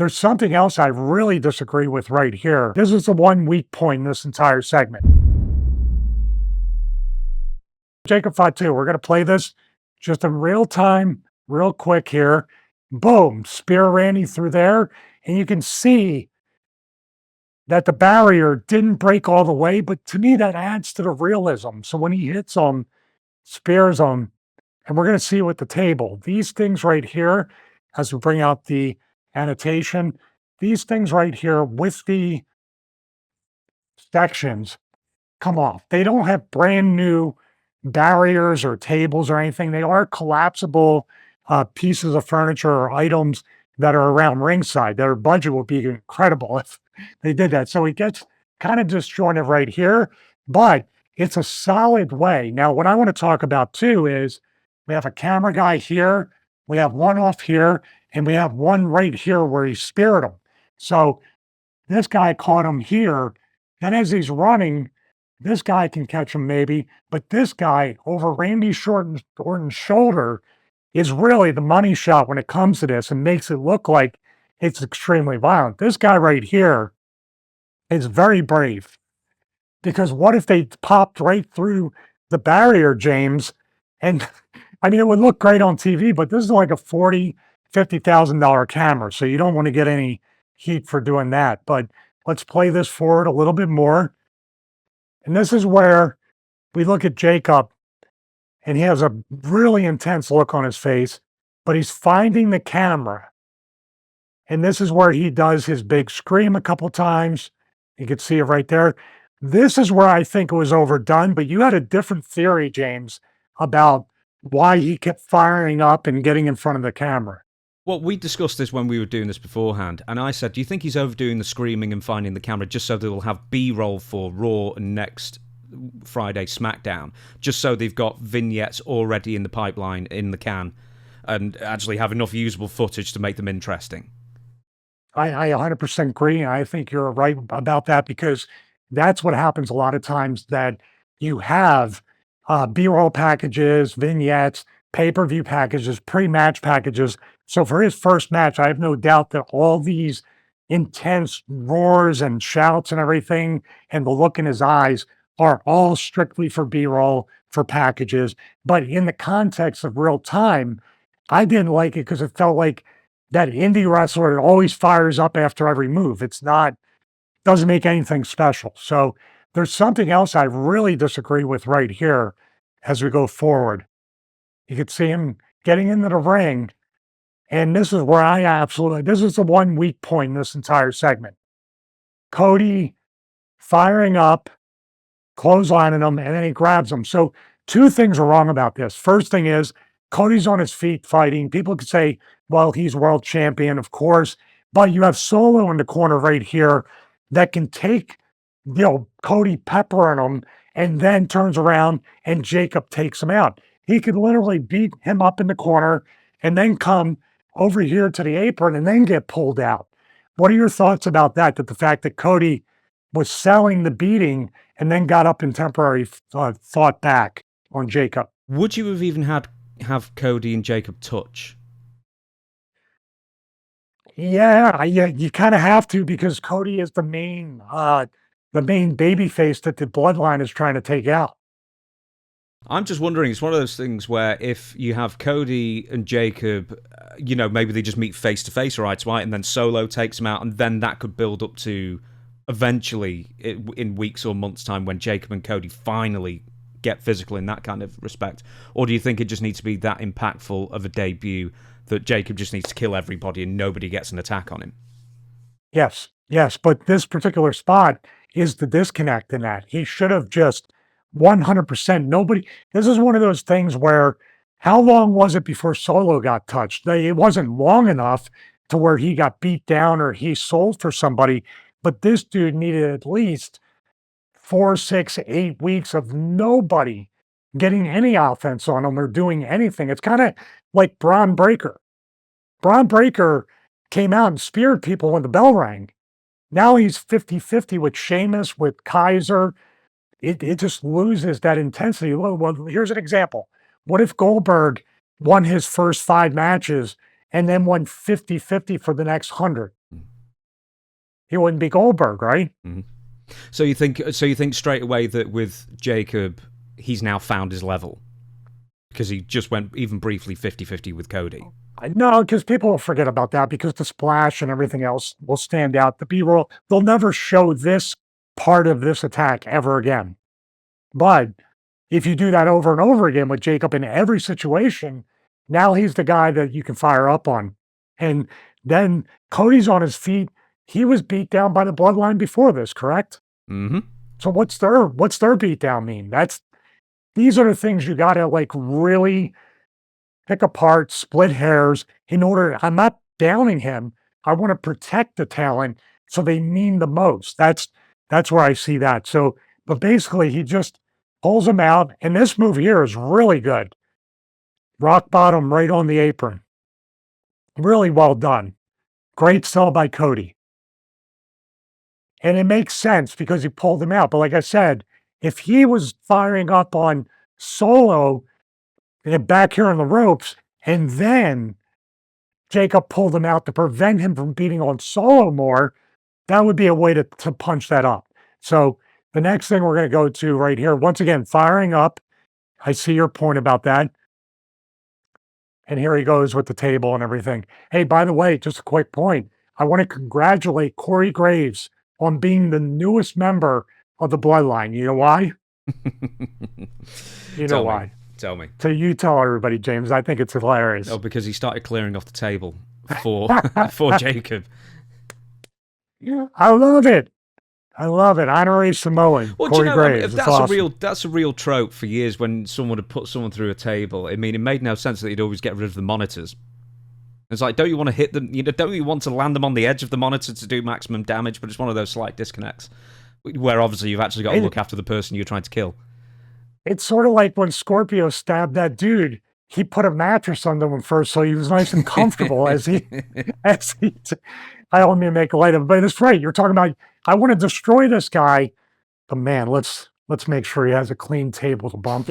There's something else I really disagree with right here. This is the one weak point in this entire segment. Jacob Fatu, we're going to play this just in real time, real quick here. Boom, spear Randy through there. And you can see that the barrier didn't break all the way, but to me, that adds to the realism. So when he hits him, spears him, and we're going to see with the table, these things right here, as we bring out the annotation, these things right here with the sections come off. They don't have brand new barriers or tables or anything. They are collapsible pieces of furniture or items that are around ringside. Their budget would be incredible if they did that. So it gets kind of disjointed right here, but it's a solid way. Now, what I want to talk about too is we have a camera guy here, we have one off here, and we have one right here where he speared him. So this guy caught him here. Then as he's running, this guy can catch him maybe, but this guy over Randy Orton's shoulder is really the money shot when it comes to this and makes it look like it's extremely violent. This guy right here is very brave because what if they popped right through the barrier, James? And I mean, it would look great on TV, but this is like a $40,000, $50,000 camera. So you don't want to get any heat for doing that. But let's play this forward a little bit more. And this is where we look at Jacob and he has a really intense look on his face, but he's finding the camera. And this is where he does his big scream a couple times. You can see it right there. This is where I think it was overdone, but you had a different theory, James, about why he kept firing up and getting in front of the camera. Well, we discussed this when we were doing this beforehand, and I said, do you think he's overdoing the screaming and finding the camera just so they'll have B-roll for Raw and next Friday Smackdown, just so they've got vignettes already in the pipeline, in the can, and actually have enough usable footage to make them interesting? I 100% agree. I think you're right about that because that's what happens a lot of times, that you have B-roll packages, vignettes, pay-per-view packages, pre-match packages. So for his first match, I have no doubt that all these intense roars and shouts and everything and the look in his eyes are all strictly for B-roll, for packages. But in the context of real time, I didn't like it because it felt like that indie wrestler that always fires up after every move. It's not, doesn't make anything special. So there's something else I really disagree with right here as we go forward. You can see him getting into the ring. And this is where this is the one weak point in this entire segment. Cody firing up, clotheslining him, and then he grabs him. So two things are wrong about this. First thing is Cody's on his feet fighting. People could say, well, he's world champion, of course, but you have Solo in the corner right here that can take, Cody peppering him and then turns around and Jacob takes him out. He could literally beat him up in the corner and then come over here to the apron and then get pulled out. What are your thoughts about that? That the fact that Cody was selling the beating and then got up and temporarily fought back on Jacob. Would you have even have Cody and Jacob touch? Yeah, you kind of have to because Cody is the main baby face that the bloodline is trying to take out. I'm just wondering, it's one of those things where if you have Cody and Jacob, maybe they just meet face to face or eye to eye, and then Solo takes him out, and then that could build up to eventually in weeks or months' time when Jacob and Cody finally get physical in that kind of respect. Or do you think it just needs to be that impactful of a debut that Jacob just needs to kill everybody and nobody gets an attack on him? Yes, but this particular spot is the disconnect in that. He should have just 100%. This is one of those things where how long was it before Solo got touched? It wasn't long enough to where he got beat down or he sold for somebody, but this dude needed at least 4, 6, 8 weeks of nobody getting any offense on him or doing anything. It's kind of like Braun Breaker. Braun Breaker came out and speared people when the bell rang. Now he's 50-50 with Sheamus, with Kaiser. It just loses that intensity. Well, here's an example. What if Goldberg won his first 5 matches and then won 50-50 for the next 100? he wouldn't be Goldberg, right? Mhm. So you think straight away that with Jacob, he's now found his level because he just went even briefly 50-50 with Cody. No, because people will forget about that because the splash and everything else will stand out. The B-roll, they'll never show this part of this attack ever again. But if you do that over and over again with Jacob in every situation, now he's the guy that you can fire up on. And then Cody's on his feet. He was beat down by the bloodline before this, correct? Mm-hmm. So what's their beat down mean? These are the things you gotta like really pick apart, split hairs in order. I'm not downing him. I want to protect the talent so they mean the most. That's where I see that. So, but basically he just pulls him out, and this move here is really good. Rock bottom right on the apron. Really well done. Great sell by Cody. And it makes sense because he pulled him out. But like I said, if he was firing up on Solo and back here on the ropes, and then Jacob pulled him out to prevent him from beating on Solo more, that would be a way to punch that up. So the next thing we're going to go to right here, once again, firing up. I see your point about that. And here he goes with the table and everything. Hey, by the way, just a quick point. I want to congratulate Corey Graves on being the newest member of the Bloodline. You know why? You know why? Tell me. So you tell everybody, James. I think it's hilarious. Oh, because he started clearing off the table for for Jacob. Yeah, I love it. I love it. Honorary Samoan. Well, Corey do you know, Graves. that's awesome. that's a real trope for years when someone would put someone through a table. I mean, it made no sense that you'd always get rid of the monitors. It's like, don't you want to hit them? Don't you want to land them on the edge of the monitor to do maximum damage? But it's one of those slight disconnects where obviously you've actually got to look after the person you're trying to kill. It's sort of like when Scorpio stabbed that dude. He put a mattress under him first, so he was nice and comfortable I don't mean to make light of it, but it's right. You're talking about, I want to destroy this guy, but man, let's make sure he has a clean table to bump.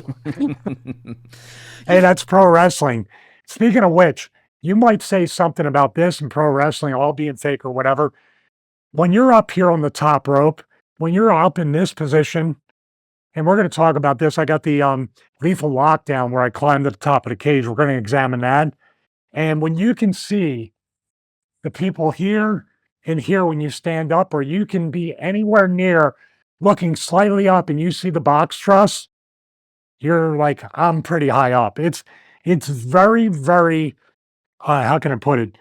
Hey, that's pro wrestling. Speaking of which, you might say something about this in pro wrestling, all being fake or whatever. When you're up here on the top rope, when you're up in this position, and we're going to talk about this. I got the lethal lockdown where I climbed to the top of the cage. We're going to examine that. And when you can see the people here and here when you stand up, or you can be anywhere near looking slightly up and you see the box truss, you're like, I'm pretty high up. It's very, very, how can I put it?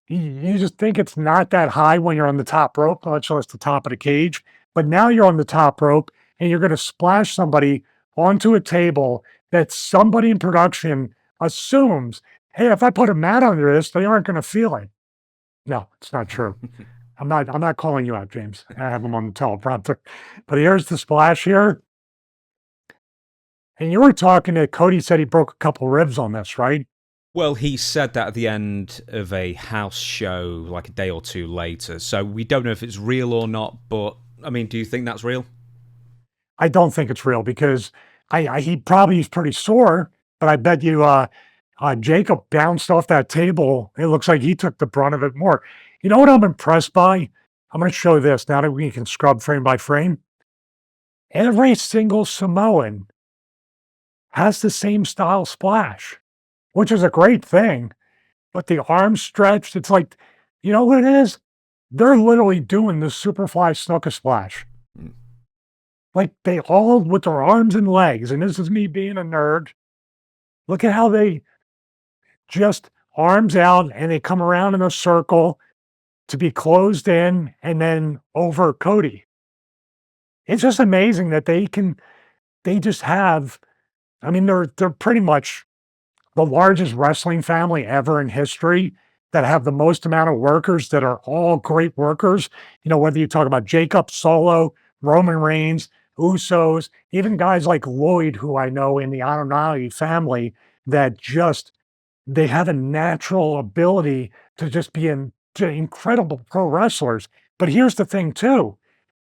You just think it's not that high when you're on the top rope, much less the top of the cage. But now you're on the top rope, and you're going to splash somebody onto a table that somebody in production assumes, hey, if I put a mat under this, they aren't going to feel it. No, it's not true. I'm not calling you out, James. I have them on the teleprompter. But here's the splash here. And you were talking to Cody, said he broke a couple ribs on this, right? Well, he said that at the end of a house show like a day or two later. So we don't know if it's real or not, but I mean, do you think that's real? I don't think it's real because he probably is pretty sore, but I bet you Jacob bounced off that table. It looks like he took the brunt of it more. You know what I'm impressed by? I'm going to show this now that we can scrub frame by frame. Every single Samoan has the same style splash, which is a great thing. But the arms stretched, it's like, you know what it is? They're literally doing the Superfly Snuka Splash. Like they all with their arms and legs, and this is me being a nerd. Look at how they just arms out and they come around in a circle to be closed in and then over Cody. It's just amazing that they just have, I mean, they're pretty much the largest wrestling family ever in history that have the most amount of workers that are all great workers. You know, whether you talk about Jacob, Solo, Roman Reigns, Usos, even guys like Lloyd, who I know in the Anunnaki family, that just, they have a natural ability to just be incredible pro wrestlers. But here's the thing too,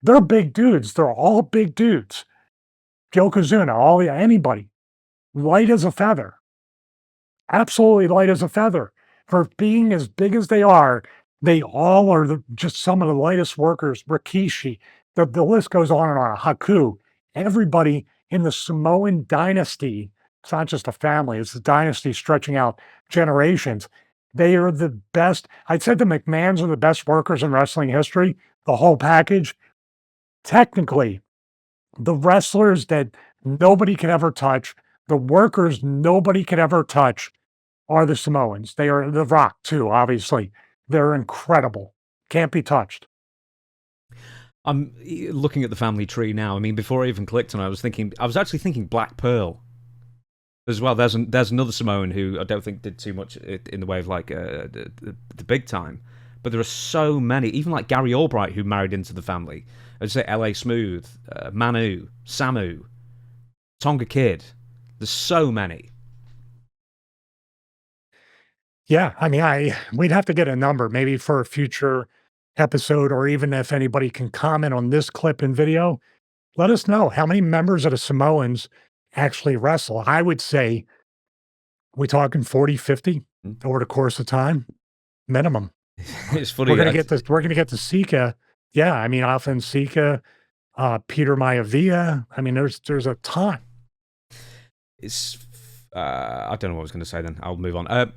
they're big dudes. They're all big dudes. Yokozuna, anybody, light as a feather. Absolutely light as a feather. For being as big as they are, They all are just some of the lightest workers. Rikishi, the list goes on and on. Haku, everybody in the Samoan dynasty. It's not just a family; it's a dynasty stretching out generations. They are the best. I'd said the McMahons are the best workers in wrestling history. The whole package. Technically, the wrestlers that nobody can ever touch, the workers nobody can ever touch, are the Samoans. They are The Rock too, obviously. They're incredible. Can't be touched. I'm looking at the family tree now. I mean, before I even clicked on it, I was actually thinking Black Pearl as well. There's another Samoan who I don't think did too much in the way of like the big time, but there are so many. Even like Gary Albright, who married into the family. I'd say L.A. Smooth, Manu, Samu, Tonga Kid. There's so many. Yeah, I mean, we'd have to get a number maybe for a future episode, or even if anybody can comment on this clip and video, let us know how many members of the Samoans actually wrestle. I would say we talking 40, 50 over the course of time, minimum. It's funny. We're gonna get to Sika. Yeah, I mean, often Sika, Peter Maivia. I mean, there's a ton. It's I don't know what I was going to say then. I'll move on.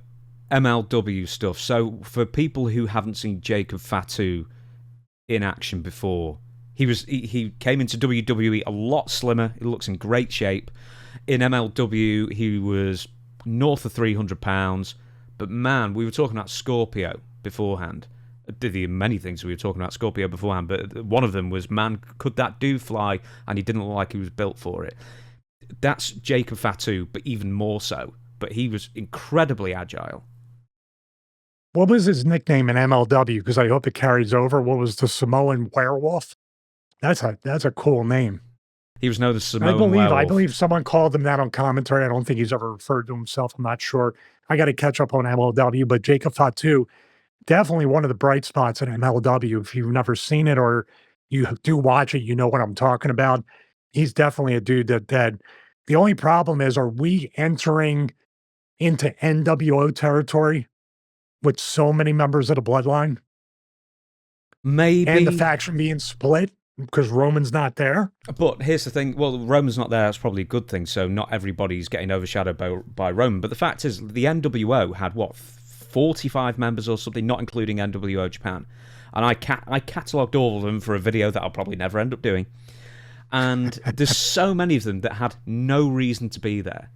MLW stuff. So for people who haven't seen Jacob Fatu in action before, he came into WWE a lot slimmer. He looks in great shape. In MLW, he was north of 300 pounds. But man, we were talking about Scorpio beforehand. The many things we were talking about Scorpio beforehand, but one of them was, man, could that dude fly? And he didn't look like he was built for it. That's Jacob Fatu, but even more so. But he was incredibly agile. What was his nickname in MLW? Because I hope it carries over. What was the Samoan werewolf? That's a cool name. He was known as Samoan werewolf. I believe someone called him that on commentary. I don't think he's ever referred to himself. I'm not sure. I got to catch up on MLW, but Jacob Fatu, definitely one of the bright spots in MLW. If you've never seen it or you do watch it, you know what I'm talking about. He's definitely a dude that the only problem is, are we entering into NWO territory with so many members of the bloodline? Maybe. And the faction being split because Roman's not there? But here's the thing. Well, Roman's not there. That's probably a good thing. So not everybody's getting overshadowed by Roman. But the fact is, the NWO had, what, 45 members or something, not including NWO Japan. And I catalogued all of them for a video that I'll probably never end up doing. And there's so many of them that had no reason to be there.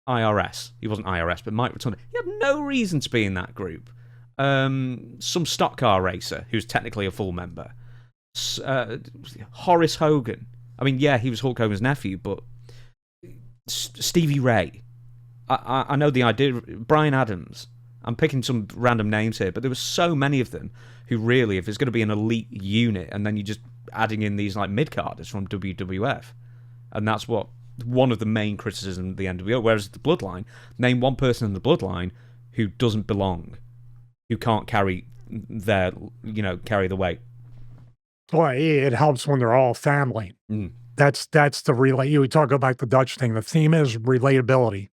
IRS. He wasn't IRS, but Mike Rotunda. He had no reason to be in that group. Some stock car racer who's technically a full member. Horace Hogan. I mean, yeah, he was Hulk Hogan's nephew, but Stevie Ray. I know the idea. Brian Adams. I'm picking some random names here, but there were so many of them who really, if it's going to be an elite unit, and then you're just adding in these like mid-carders from WWF, and that's what one of the main criticisms of the NWO. Whereas the Bloodline, name one person in the Bloodline who doesn't belong, who can't carry carry the weight. Well, it helps when they're all family. That's the relate. You talk about the Dutch thing. The theme is relatability.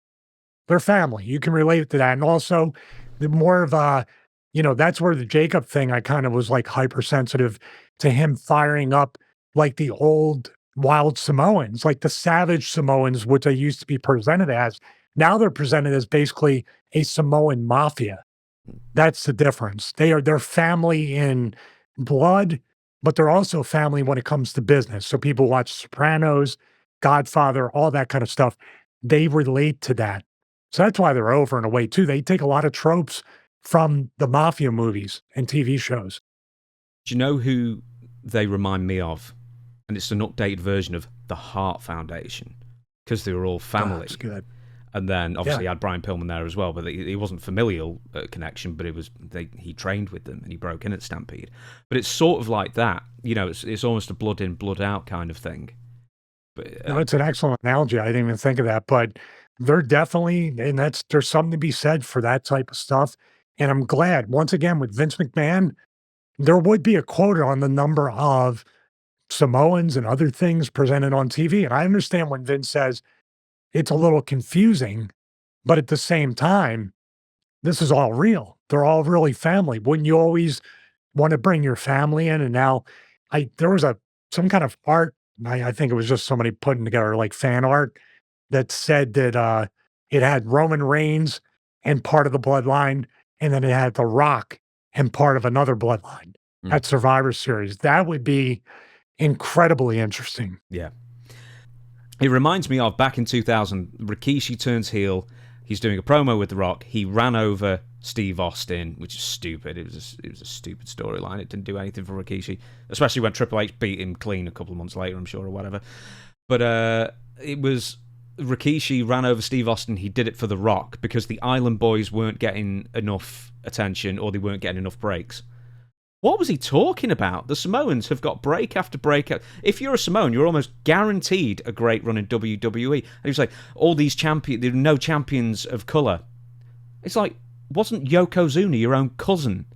They're family. You can relate to that. And also, the more of that's where the Jacob thing, I kind of was like hypersensitive to him firing up like the old wild Samoans, like the savage Samoans, which they used to be presented as. Now they're presented as basically a Samoan mafia. That's the difference. They're family in blood, but they're also family when it comes to business. So people watch Sopranos, Godfather, all that kind of stuff. They relate to that. So that's why they're over in a way too. They take a lot of tropes from the mafia movies and TV shows. Do you know who they remind me of? And it's an updated version of the Hart Foundation, because they were all family. That's good. And then obviously you had Brian Pillman there as well, but it wasn't familial connection, but it was he trained with them and he broke in at Stampede. But it's sort of like that, it's almost a blood in, blood out kind of thing. But no, it's an excellent analogy. I didn't even think of that, but they're definitely, and there's something to be said for that type of stuff. And I'm glad, once again, with Vince McMahon, there would be a quota on the number of Samoans and other things presented on TV. And I understand when Vince says it's a little confusing, but at the same time, this is all real. They're all really family. Wouldn't you always want to bring your family in? And now there was some kind of art. I think it was just somebody putting together like fan art that said that it had Roman Reigns and part of the bloodline, and then it had The Rock and part of another bloodline Mm. at Survivor Series. That would be incredibly interesting. Yeah. It reminds me of back in 2000, Rikishi turns heel. He's doing a promo with The Rock. He ran over Steve Austin, which is stupid. It was a stupid storyline. It didn't do anything for Rikishi, especially when Triple H beat him clean a couple of months later, I'm sure, or whatever. But it was Rikishi ran over Steve Austin. He did it for The Rock because the Island Boys weren't getting enough attention or they weren't getting enough breaks. What was he talking about? The Samoans have got break after break. If you're a Samoan, you're almost guaranteed a great run in WWE. And he was like, all these champions, there are no champions of colour. It's like, wasn't Yokozuna, your own cousin,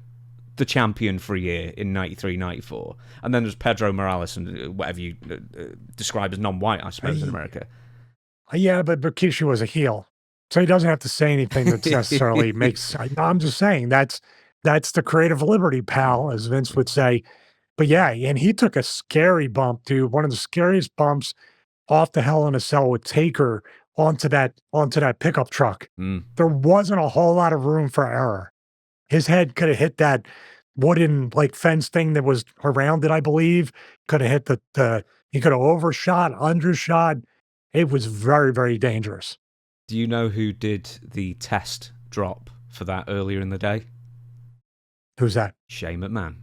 the champion for a year in 93, 94? And then there's Pedro Morales and whatever you describe as non-white, I suppose, in America. Yeah, but Rikishi was a heel. So he doesn't have to say anything that necessarily makes... I'm just saying, that's the creative liberty, pal, as Vince would say. But yeah, and he took a scary bump, dude. One of the scariest bumps off the Hell in a Cell with Taker onto that pickup truck. Mm. There wasn't a whole lot of room for error. His head could have hit that wooden like fence thing that was around it, I believe. Could have hit he could have overshot, undershot. It was very, very dangerous. Do you know who did the test drop for that earlier in the day? Who's that? Shane McMahon.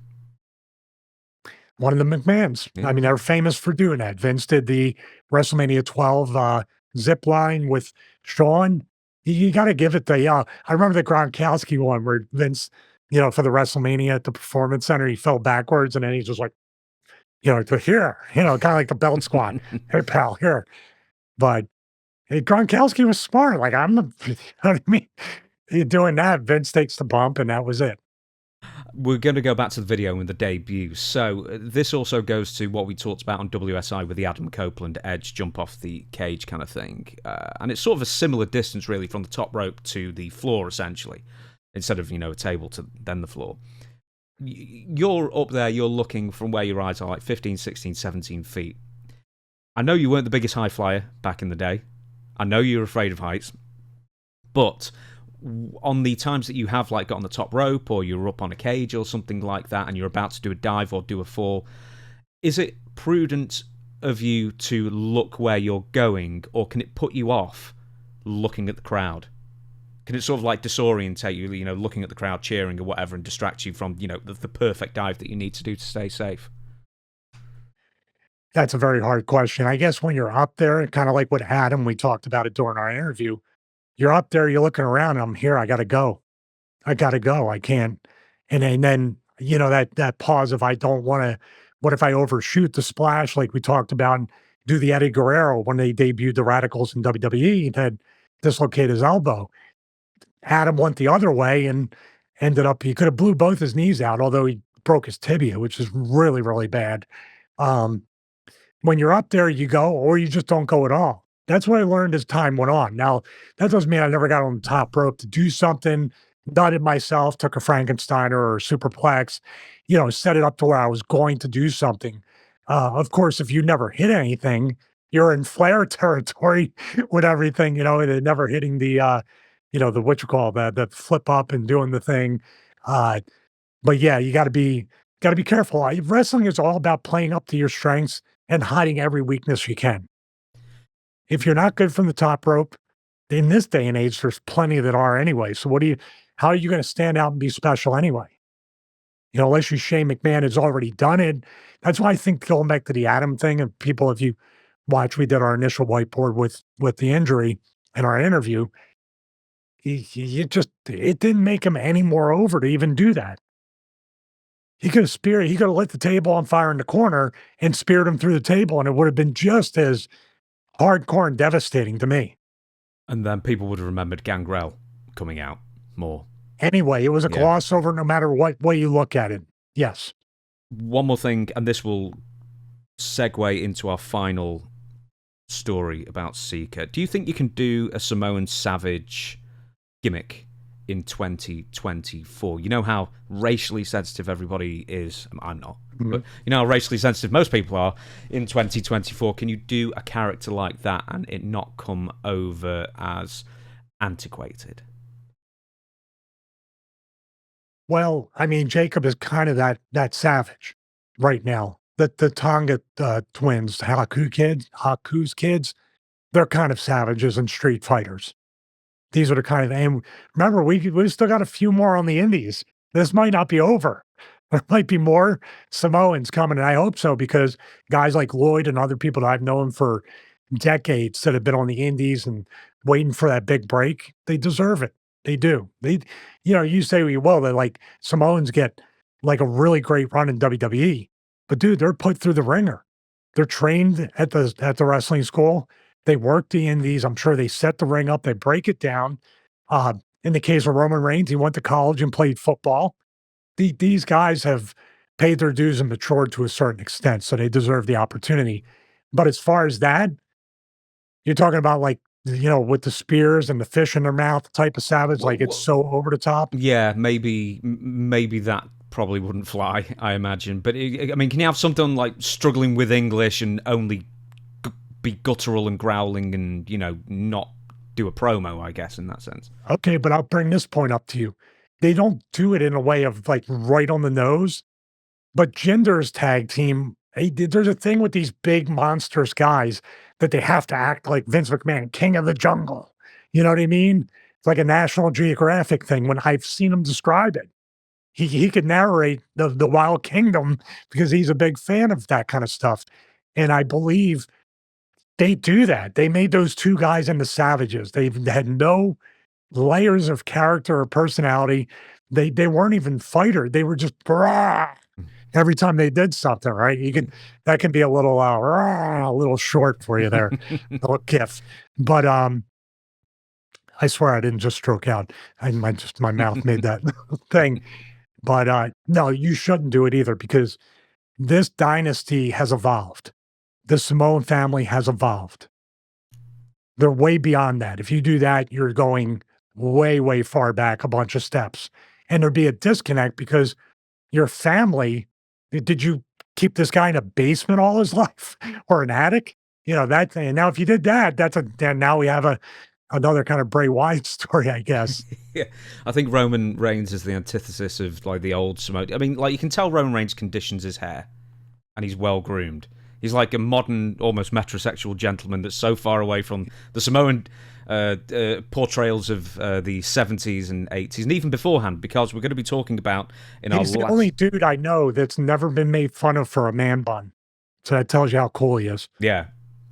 One of the McMahons. Yeah. I mean, they're famous for doing that. Vince did the WrestleMania 12 zip line with Shawn. You got to give it I remember the Gronkowski one where Vince, for the WrestleMania at the Performance Center, he fell backwards and then he's just like, to here, kind of like the belt squat. Hey, pal, here. But Gronkowski was smart. Like, you know what I mean? You're doing that, Vince takes the bump, and that was it. We're going to go back to the video and the debut. So this also goes to what we talked about on WSI with the Adam Copeland Edge jump off the cage kind of thing. And it's sort of a similar distance, really, from the top rope to the floor, essentially, instead of, a table to then the floor. You're up there, you're looking from where your eyes are, like 15, 16, 17 feet. I know you weren't the biggest high flyer back in the day. I know you're afraid of heights. But on the times that you have like got on the top rope or you're up on a cage or something like that and you're about to do a dive or do a fall, is it prudent of you to look where you're going, or can it put you off looking at the crowd? Can it sort of like disorientate you, looking at the crowd cheering or whatever, and distract you from, the perfect dive that you need to do to stay safe? That's a very hard question. I guess when you're up there, kind of like what Adam, we talked about it during our interview, you're up there, you're looking around, I'm here, I got to go. I can't. And then, that pause of I don't want to, what if I overshoot the splash like we talked about and do the Eddie Guerrero when they debuted the Radicals in WWE and had dislocated his elbow. Adam went the other way and ended up, he could have blew both his knees out, although he broke his tibia, which is really, really bad. When you're up there, you go, or you just don't go at all. That's what I learned as time went on. Now, that doesn't mean I never got on the top rope to do something, done it myself, took a Frankensteiner or a superplex, set it up to where I was going to do something. Of course, if you never hit anything, you're in Flair territory with everything, and never hitting the the flip up and doing the thing. But yeah, you got to be careful. Wrestling is all about playing up to your strengths and hiding every weakness you can. If you're not good from the top rope, in this day and age, there's plenty that are anyway. So how are you going to stand out and be special anyway? Unless you Shane McMahon has already done it. That's why I think going back to the Adam thing, and people, if you watch, we did our initial whiteboard with the injury in our interview. It didn't make him any more over to even do that. He could have lit the table on fire in the corner and speared him through the table, and it would have been just as hardcore and devastating to me. And then people would have remembered Gangrel coming out more. Anyway, it was a gloss over no matter what way you look at it. Yes. One more thing, and this will segue into our final story about Seeker. Do you think you can do a Samoan Savage gimmick in 2024? You know how racially sensitive everybody is. I'm not, but you know how racially sensitive most people are in 2024. Can you do a character like that and it not come over as antiquated? Well, I mean, Jacob is kind of that savage right now. The Tonga twins, Haku's kids, they're kind of savages and street fighters. These are the kind of, and remember, we still got a few more on the indies. This might not be over. There might be more Samoans coming, and I hope so because guys like Lloyd and other people that I've known for decades that have been on the indies and waiting for that big break, they deserve it. They do. You say, well, they're like Samoans get like a really great run in WWE, but dude, they're put through the ringer. They're trained at the wrestling school. They work the indies. I'm sure they set the ring up. They break it down. In the case of Roman Reigns, he went to college and played football. These guys have paid their dues and matured to a certain extent, so they deserve the opportunity. But as far as that, you're talking about like, with the spears and the fish in their mouth type of savage, like it's so over the top. Yeah, maybe that probably wouldn't fly, I imagine. But I mean, can you have something like struggling with English and only be guttural and growling and, not do a promo, I guess, in that sense? Okay, but I'll bring this point up to you. They don't do it in a way of like right on the nose, but Jinder's tag team, there's a thing with these big monstrous guys that they have to act like Vince McMahon, king of the jungle. You know what I mean? It's like a National Geographic thing when I've seen him describe it. He could narrate the Wild Kingdom because he's a big fan of that kind of stuff. And I believe they do that. They made those two guys into savages. They had no layers of character or personality. They weren't even fighter. They were just brah, every time they did something, right? That can be a little a little short for you there, a little gif. But I swear I didn't just stroke out. My mouth made that thing. But no, you shouldn't do it either because this dynasty has evolved. The Samoan family has evolved. They're way beyond that. If you do that, you're going way, way far back a bunch of steps. And there'd be a disconnect because your family, did you keep this guy in a basement all his life or an attic? That thing. And now if you did that, then now we have another kind of Bray Wyatt story, I guess. Yeah, I think Roman Reigns is the antithesis of like the old Samoan. I mean, like you can tell Roman Reigns conditions his hair and he's well groomed. He's like a modern, almost metrosexual gentleman that's so far away from the Samoan portrayals of the 70s and 80s, and even beforehand, because we're going to be talking about He's the only dude I know that's never been made fun of for a man bun. So that tells you how cool he is. Yeah,